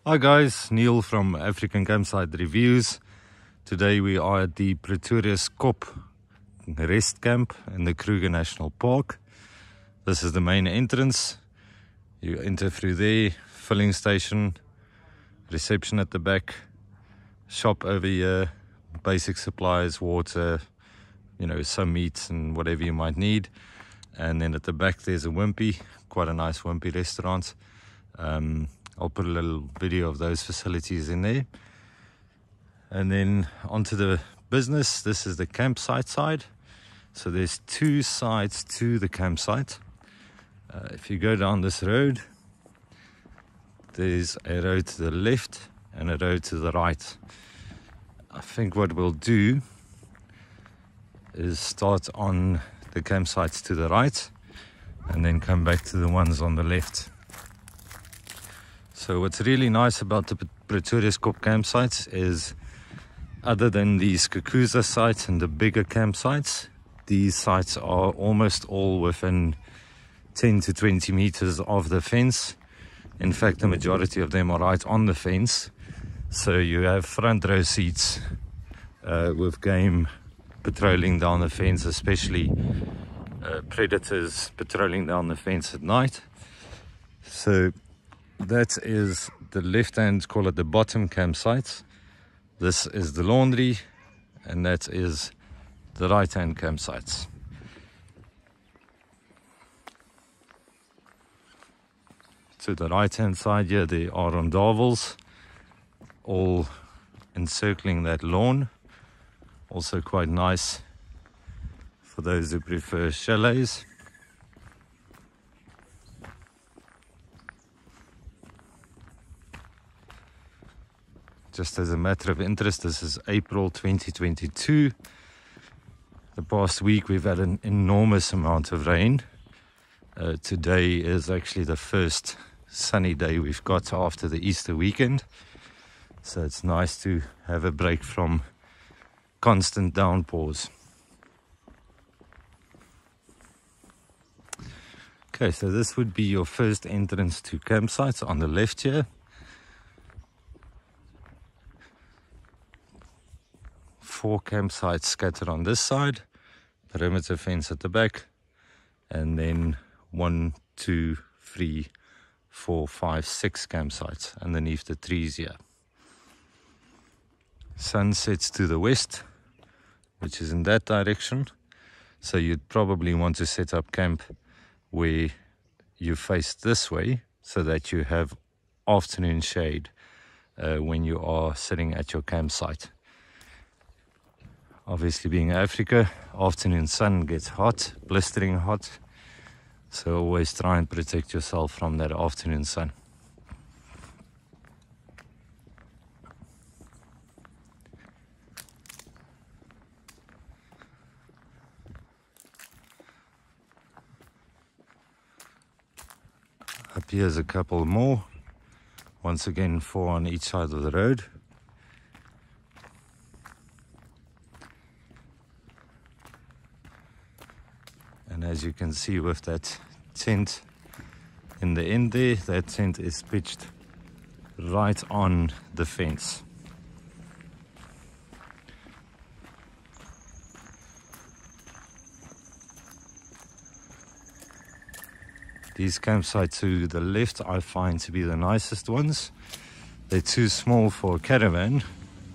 Hi guys, Neil from African Campsite Reviews. Today we are at the Pretoriuskop rest camp in the Kruger National Park. This is the main entrance. You enter through there, filling station, reception at the back, shop over here, basic supplies, water, some meat and whatever you might need. And then at the back there's a Wimpy, quite a nice Wimpy restaurant. I'll put a little video of those facilities in there. And then onto the business. This is the campsite side. So there's two sides to the campsite. If you go down this road, there's a road to the left and a road to the right. I think what we'll do is start on the campsites to the right and then come back to the ones on the left. So what's really nice about the Pretoriuskop campsites is, other than these Kruger sites and the bigger campsites, these sites are almost all within 10 to 20 meters of the fence. In fact, the majority of them are right on the fence. So you have front row seats with game patrolling down the fence, especially predators patrolling down the fence at night. So that is the left hand, call it the bottom campsite. This is the laundry, and that is the right hand campsites. To the right hand side here, there are rondavels, all encircling that lawn. Also quite nice for those who prefer chalets. Just as a matter of interest, this is April 2022. The past week we've had an enormous amount of rain. Today is actually the first sunny day we've got after the Easter weekend. So it's nice to have a break from constant downpours. Okay, so this would be your first entrance to campsites on the left here. 4 campsites scattered on this side, perimeter fence at the back, and then 1, 2, 3, 4, 5, 6 campsites underneath the trees here. Sun sets to the west, which is in that direction, so you'd probably want to set up camp where you face this way so that you have afternoon shade when you are sitting at your campsite. Obviously, being Africa, afternoon sun gets hot, blistering hot, so always try and protect yourself from that afternoon sun. Up here's a couple more, once again 4 on each side of the road. And as you can see with that tent in the end there, that tent is pitched right on the fence. These campsites to the left I find to be the nicest ones. They're too small for a caravan,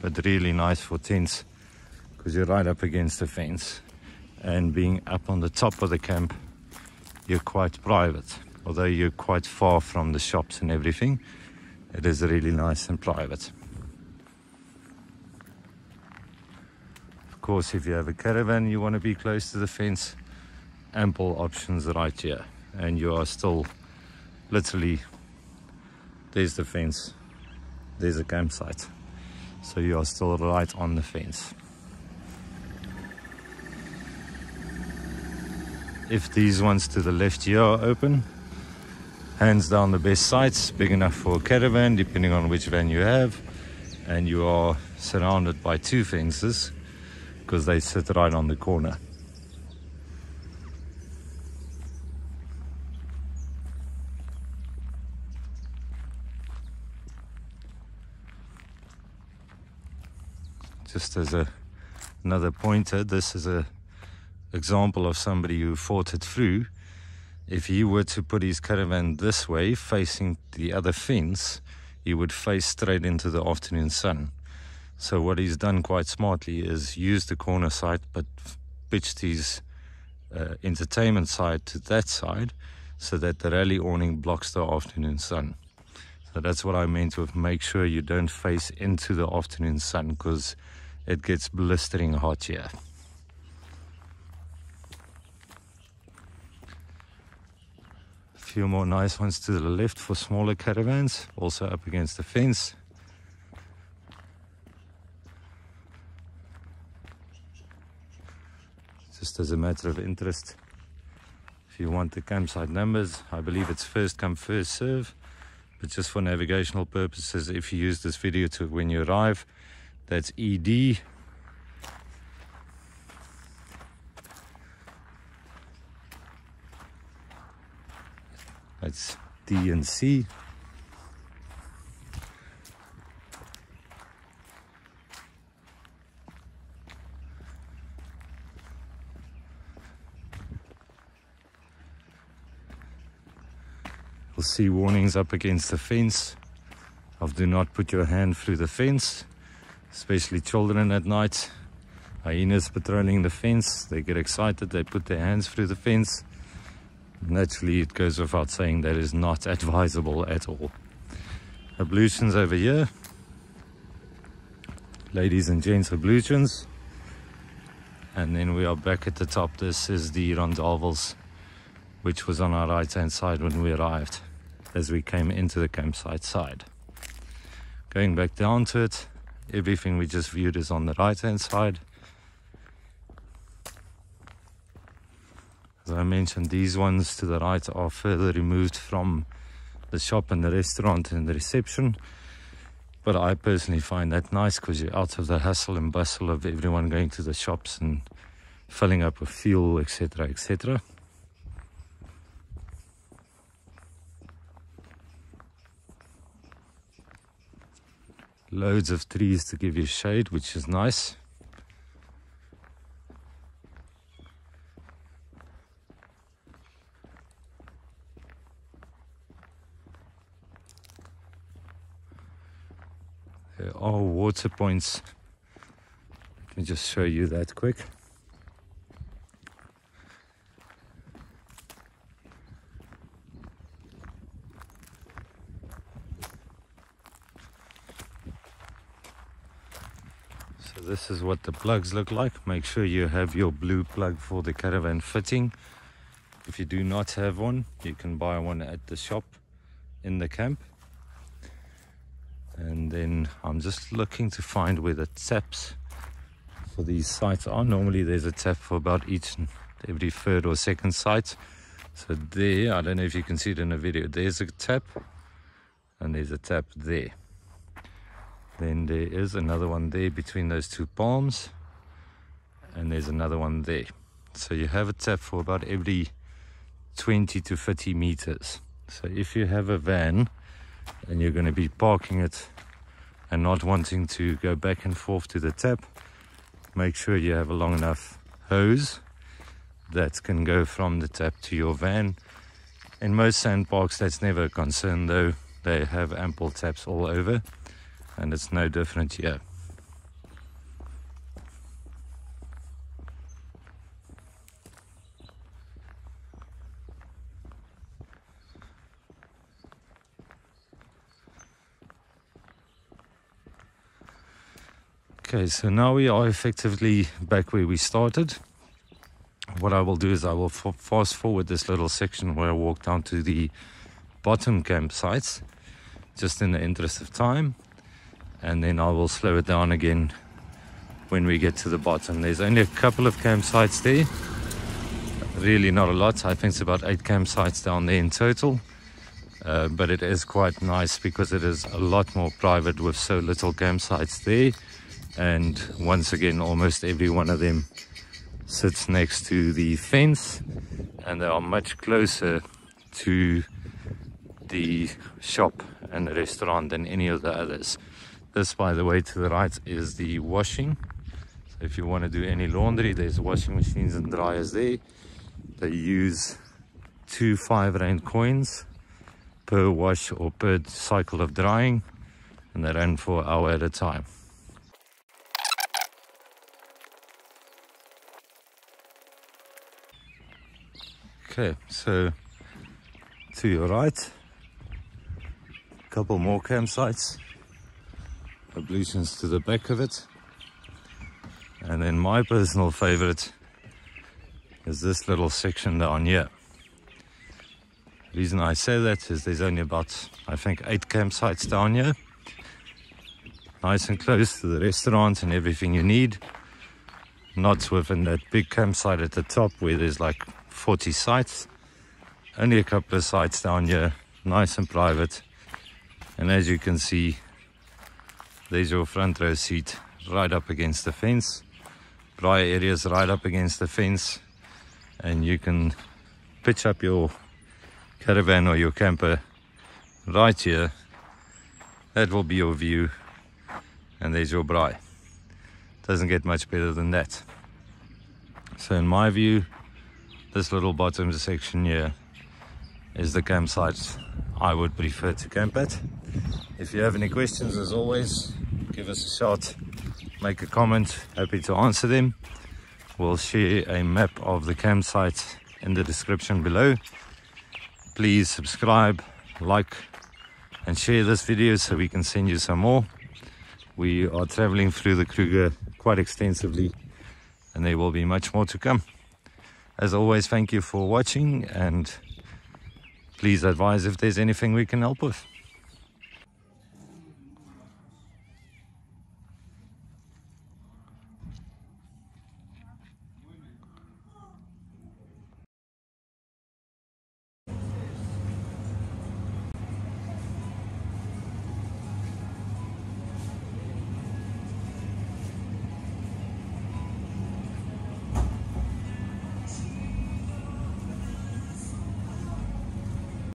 but really nice for tents because you're right up against the fence. And being up on the top of the camp, you're quite private. Although you're quite far from the shops and everything, it is really nice and private. Of course, if you have a caravan, you want to be close to the fence, ample options right here. And you are still literally, there's the fence, there's a campsite. So you are still right on the fence. If these ones to the left here are open, hands down the best sites, big enough for a caravan depending on which van you have, and you are surrounded by 2 fences because they sit right on the corner. just as another pointer, this is a example of somebody who fought it through. If he were to put his caravan this way, facing the other fence, he would face straight into the afternoon sun. So what he's done quite smartly is use the corner site, but pitched his entertainment side to that side, so that the rally awning blocks the afternoon sun. So that's what I meant with make sure you don't face into the afternoon sun, because it gets blistering hot here. A few more nice ones to the left for smaller caravans, also up against the fence. Just as a matter of interest, if you want the campsite numbers, I believe it's first come first serve, but just for navigational purposes, if you use this video to when you arrive, that's ED. That's D and C. You'll see warnings up against the fence of do not put your hand through the fence, especially children at night. Hyenas patrolling the fence, they get excited, they put their hands through the fence. Naturally, it goes without saying that is not advisable at all. Ablutions over here. Ladies and gents ablutions. And then we are back at the top. This is the rondavels, which was on our right hand side when we arrived, as we came into the campsite side. Going back down to it, everything we just viewed is on the right hand side. As I mentioned, these ones to the right are further removed from the shop and the restaurant and the reception. But I personally find that nice, because you're out of the hustle and bustle of everyone going to the shops and filling up with fuel, etc., etc. Loads of trees to give you shade, which is nice. There are water points. Let me just show you that quick. So this is what the plugs look like. Make sure you have your blue plug for the caravan fitting. If you do not have one, you can buy one at the shop in the camp. And then I'm just looking to find where the taps for these sites are. Normally there's a tap for about each and every third or second site. So there, I don't know if you can see it in the video, there's a tap and there's a tap there. Then there is another one there between those two palms, and there's another one there. So you have a tap for about every 20 to 30 meters. So if you have a van and you're going to be parking it and not wanting to go back and forth to the tap, make sure you have a long enough hose that can go from the tap to your van. In most sand parks that's never a concern, though. They have ample taps all over, and it's no different here. Okay, so now we are effectively back where we started. What I will do is I will fast forward this little section where I walk down to the bottom campsites, just in the interest of time, and then I will slow it down again when we get to the bottom. There's only a couple of campsites there, really not a lot. I think it's about 8 campsites down there in total, but it is quite nice because it is a lot more private with so little campsites there. And once again, almost every one of them sits next to the fence, and they are much closer to the shop and the restaurant than any of the others. This, by the way, to the right is the washing If you want to do any laundry, there's washing machines and dryers there. They use 2 5-rand coins per wash or per cycle of drying, and they run for an hour at a time. Okay, so to your right, a couple more campsites, ablutions to the back of it, and then my personal favorite is this little section down here. The reason I say that is there's only about, I think, 8 campsites down here, nice and close to the restaurant and everything you need, not within that big campsite at the top where there's like 40 sites. Only a couple of sites down here, nice and private. And as you can see, there's your front row seat right up against the fence. Dry areas right up against the fence, and you can pitch up your caravan or your camper right here. That will be your view, and there's your braai. Doesn't get much better than that. So in my view, this little bottom section here is the campsite I would prefer to camp at. If you have any questions, as always, give us a shout, make a comment, happy to answer them. We'll share a map of the campsite in the description below. Please subscribe, like and share this video so we can send you some more. We are traveling through the Kruger quite extensively, and there will be much more to come. As always, thank you for watching, and please advise if there's anything we can help with.